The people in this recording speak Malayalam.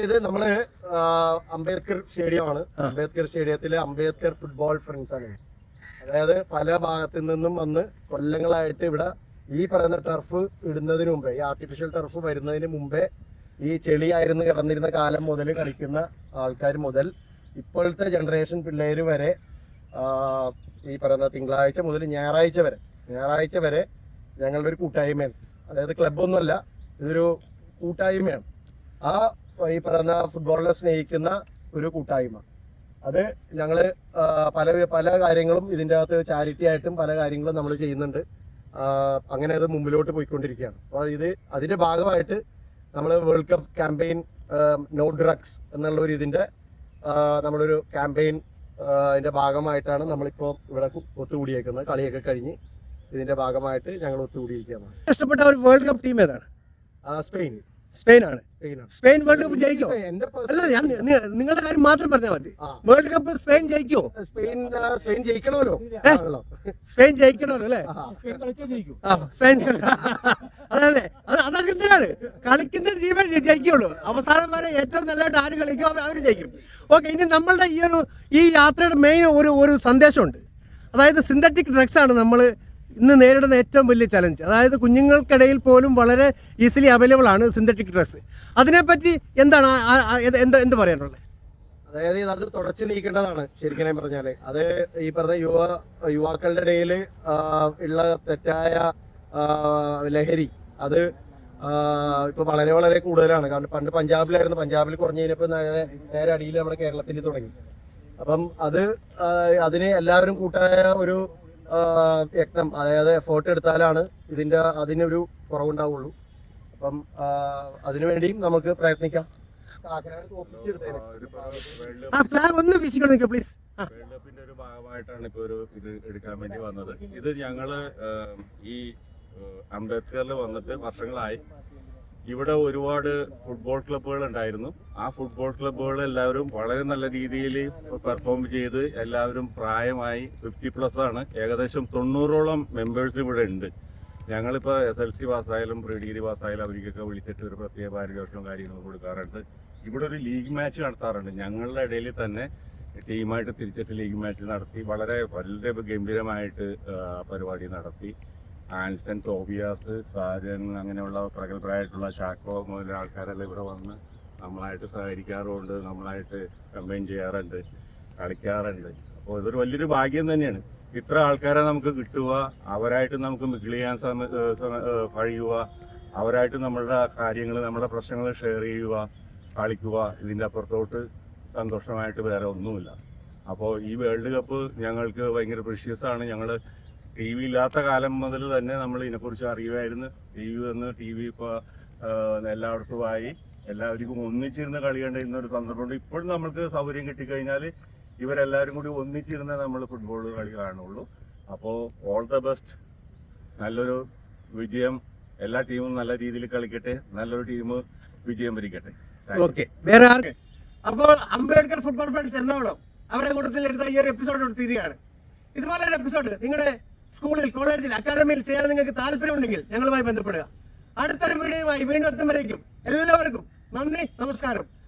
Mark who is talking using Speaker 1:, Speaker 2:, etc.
Speaker 1: ഇത് നമ്മള് അംബേദ്കർ സ്റ്റേഡിയമാണ്. അംബേദ്കർ സ്റ്റേഡിയത്തിലെ അംബേദ്കർ ഫുട്ബോൾ ഫ്രണ്ട്സ് ആണ്. അതായത് പല ഭാഗത്തു നിന്നും വന്ന് കൊല്ലങ്ങളായിട്ട് ഇവിടെ ഈ പറയുന്ന ടർഫ് ഇടുന്നതിന് മുമ്പേ, ഈ ആർട്ടിഫിഷ്യൽ ടർഫ് വരുന്നതിന് മുമ്പേ ഈ ചെളിയായിരുന്നു കിടന്നിരുന്ന കാലം മുതൽ കളിക്കുന്ന ആൾക്കാർ മുതൽ ഇപ്പോഴത്തെ ജനറേഷൻ പിള്ളേര് വരെ ഈ പറയുന്ന തിങ്കളാഴ്ച മുതൽ ഞായറാഴ്ച വരെ ഞങ്ങളുടെ ഒരു കൂട്ടായ്മയാണ്. അതായത് ക്ലബ്ബൊന്നുമല്ല, ഇതൊരു കൂട്ടായ്മയാണ്. ആ ഈ പറയുന്ന ഫുട്ബോളിനെ സ്നേഹിക്കുന്ന ഒരു കൂട്ടായ്മ. അത് ഞങ്ങള് പല കാര്യങ്ങളും ഇതിൻ്റെ അകത്ത് ചാരിറ്റി ആയിട്ടും പല കാര്യങ്ങളും നമ്മൾ ചെയ്യുന്നുണ്ട്. അങ്ങനെ അത് മുമ്പിലോട്ട് പോയിക്കൊണ്ടിരിക്കുകയാണ്. അപ്പോൾ അതിന്റെ ഭാഗമായിട്ട് നമ്മൾ world cup campaign no drugs എന്നുള്ള ഒരു ഇതിന്റെ നമ്മളൊരു ക്യാമ്പയിൻ അതിന്റെ ഭാഗമായിട്ടാണ് നമ്മളിപ്പോൾ ഇവിടെ ഒത്തുകൂടിയേക്കുന്നത്. കളിയൊക്കെ കഴിഞ്ഞ് ഇതിന്റെ ഭാഗമായിട്ട് ഞങ്ങൾ ഒത്തുകൂടിയിരിക്കുകയാണ്.
Speaker 2: ഇഷ്ടപ്പെട്ട ഒരു വേൾഡ് കപ്പ് ടീം ഏതാണ്? സ്പെയിനാണ്. സ്പെയിൻ വേൾഡ് കപ്പ് ജയിക്കോ? അല്ല, ഞാൻ നിങ്ങളുടെ കാര്യം മാത്രം പറഞ്ഞാൽ മതി. വേൾഡ് കപ്പ് സ്പെയിൻ ജയിക്കോ?
Speaker 1: സ്പെയിൻ ജയിക്കണമല്ലോ.
Speaker 2: സ്പെയിൻ ജയിക്കണമല്ലോ അല്ലേ? സ്പെയിൻ അതെ അതങ്ങനെയാണ്. കളിക്കുന്ന ജീവൻ ജയിക്കുള്ളൂ. അവസാനം വരെ ഏറ്റവും നല്ലതായിട്ട് ആര് കളിക്കും അവർ ജയിക്കും. ഓക്കെ, ഇനി നമ്മളുടെ ഈ യാത്രയുടെ മെയിൻ ഒരു സന്ദേശമുണ്ട്. അതായത് സിന്തറ്റിക് ഡ്രഗ്സ് ആണ് നമ്മൾ ഇന്ന് നേരിടുന്ന ഏറ്റവും വലിയ ചലഞ്ച്. അതായത് കുഞ്ഞുങ്ങൾക്കിടയിൽ പോലും വളരെ ഈസിലി അവൈലബിൾ ആണ് സിന്തറ്റിക് ഡ്രഗ്സ്. അതിനെപ്പറ്റി എന്താണ് എന്ത് പറയാനുള്ളത്?
Speaker 1: അതായത് അത് തുടച്ചു നീക്കേണ്ടതാണ് ശരിക്കും പറഞ്ഞാല്. അത് ഈ പറഞ്ഞ യുവാക്കളുടെ ഇടയിൽ ഉള്ള തെറ്റായ ലഹരി അത് ഇപ്പൊ വളരെ വളരെ കൂടുതലാണ്. കാരണം പണ്ട് പഞ്ചാബിലായിരുന്നു, പഞ്ചാബിൽ കുറഞ്ഞു കഴിഞ്ഞപ്പോൾ നേരെ അടിയിൽ നമ്മുടെ കേരളത്തിൽ തുടങ്ങി. അപ്പം അതിന് എല്ലാവരും കൂട്ടായ ഒരു യത്നം, അതായത് എഫേർട്ട് എടുത്താലാണ് അതിനൊരു കുറവുണ്ടാവുള്ളൂ. അപ്പം അതിനുവേണ്ടിയും നമുക്ക് പ്രയത്നിക്കാം.
Speaker 3: വേൾഡ് കപ്പിന്റെ ഒരു ഭാഗമായിട്ടാണ് ഇപ്പൊ ഇത് എടുക്കാൻ വേണ്ടി വന്നത്. ഇത് ഞങ്ങള് ഈ അംബേദ്കറിൽ വന്നിട്ട് വർഷങ്ങളായി. ഇവിടെ ഒരുപാട് ഫുട്ബോൾ ക്ലബ്ബുകൾ ഉണ്ടായിരുന്നു. ആ ഫുട്ബോൾ ക്ലബ്ബുകൾ എല്ലാവരും വളരെ നല്ല രീതിയിൽ പെർഫോം ചെയ്ത് എല്ലാവരും പ്രായമായി 50+ ആണ്. ഏകദേശം 90ഓളം മെമ്പേഴ്സ് ഇവിടെ ഉണ്ട്. ഞങ്ങളിപ്പോൾ SLC പാസ്സായാലും പ്രീ ഡിഗ്രി പാസ്സായാലും അവർക്കൊക്കെ വിളിച്ചിട്ട് ഒരു പ്രത്യേക പാരിതോഷികവും കാര്യങ്ങളും കൊടുക്കാറുണ്ട്. ഇവിടെ ഒരു ലീഗ് മാച്ച് നടത്താറുണ്ട്. ഞങ്ങളുടെ ഇടയിൽ തന്നെ ടീമായിട്ട് തിരിച്ചിട്ട് ലീഗ് മാച്ച് നടത്തി വളരെ ഗംഭീരമായിട്ട് പരിപാടി നടത്തി. ആൻസ്റ്റൺ, ടോബിയാസ്, സാജൻ, അങ്ങനെയുള്ള പ്രഗത്ഭരായിട്ടുള്ള ഷാക്കോ മുതലുള്ള ആൾക്കാരെല്ലാം ഇവിടെ വന്ന് നമ്മളായിട്ട് സഹകരിക്കാറുണ്ട്, നമ്മളായിട്ട് കമ്പയിൻ ചെയ്യാറുണ്ട്, കളിക്കാറുണ്ട്. അപ്പോൾ ഇതൊരു വലിയൊരു ഭാഗ്യം തന്നെയാണ്. ഇത്ര ആൾക്കാരെ നമുക്ക് കിട്ടുക, അവരായിട്ട് നമുക്ക് മിങ്കിൾ ചെയ്യാൻ കഴിയുക, അവരായിട്ട് നമ്മളുടെ കാര്യങ്ങൾ, നമ്മുടെ പ്രശ്നങ്ങൾ ഷെയർ ചെയ്യുക, കളിക്കുക. ഇതിൻ്റെ അപ്പുറത്തോട്ട് സന്തോഷമായിട്ട് വേറെ ഒന്നുമില്ല. അപ്പോൾ ഈ വേൾഡ് കപ്പ് ഞങ്ങൾക്ക് ഭയങ്കര പ്രഷ്യസ് ആണ്. ഞങ്ങൾ TV ഇല്ലാത്ത കാലം മുതൽ തന്നെ നമ്മൾ ഇതിനെക്കുറിച്ച് അറിയുമായിരുന്നു. TV ഇപ്പോൾ എല്ലായിടത്തുമായി എല്ലാവർക്കും ഒന്നിച്ചിരുന്ന് കളി കണ്ടിരുന്ന ഒരു സന്ദർഭമുണ്ട്. ഇപ്പോഴും നമ്മൾക്ക് സൗകര്യം കിട്ടിക്കഴിഞ്ഞാൽ ഇവരെല്ലാവരും കൂടി ഒന്നിച്ചിരുന്ന് നമ്മൾ ഫുട്ബോൾ കളി കാണുള്ളൂ. അപ്പോൾ ഓൾ ദ ബെസ്റ്റ്, നല്ലൊരു വിജയം. എല്ലാ ടീമും നല്ല രീതിയിൽ കളിക്കട്ടെ, നല്ലൊരു ടീം വിജയം വരിക്കട്ടെ.
Speaker 2: ഓക്കെ, വേറെ ആർക്ക്? അപ്പോൾ അംബേദ്കർ ഫുട്ബോൾ ഫ്രണ്ട്സ് എറണാകുളം അവരുടെ കൂട്ടത്തിൽ എടുത്ത ഈ ഒരു എപ്പിസോഡ് എടുത്തിരിക്കുകയാണ്. ഇതുപോലൊരു എപ്പിസോഡ് നിങ്ങളുടെ സ്കൂളിൽ, കോളേജിൽ, അക്കാഡമിയിൽ ചെയ്യാൻ നിങ്ങൾക്ക് താല്പര്യമുണ്ടെങ്കിൽ ഞങ്ങളുമായി ബന്ധപ്പെടുക. അടുത്തൊരു വീഡിയോയുമായി വീണ്ടും എത്തുമ്പോഴേക്കും എല്ലാവർക്കും നന്ദി, നമസ്കാരം.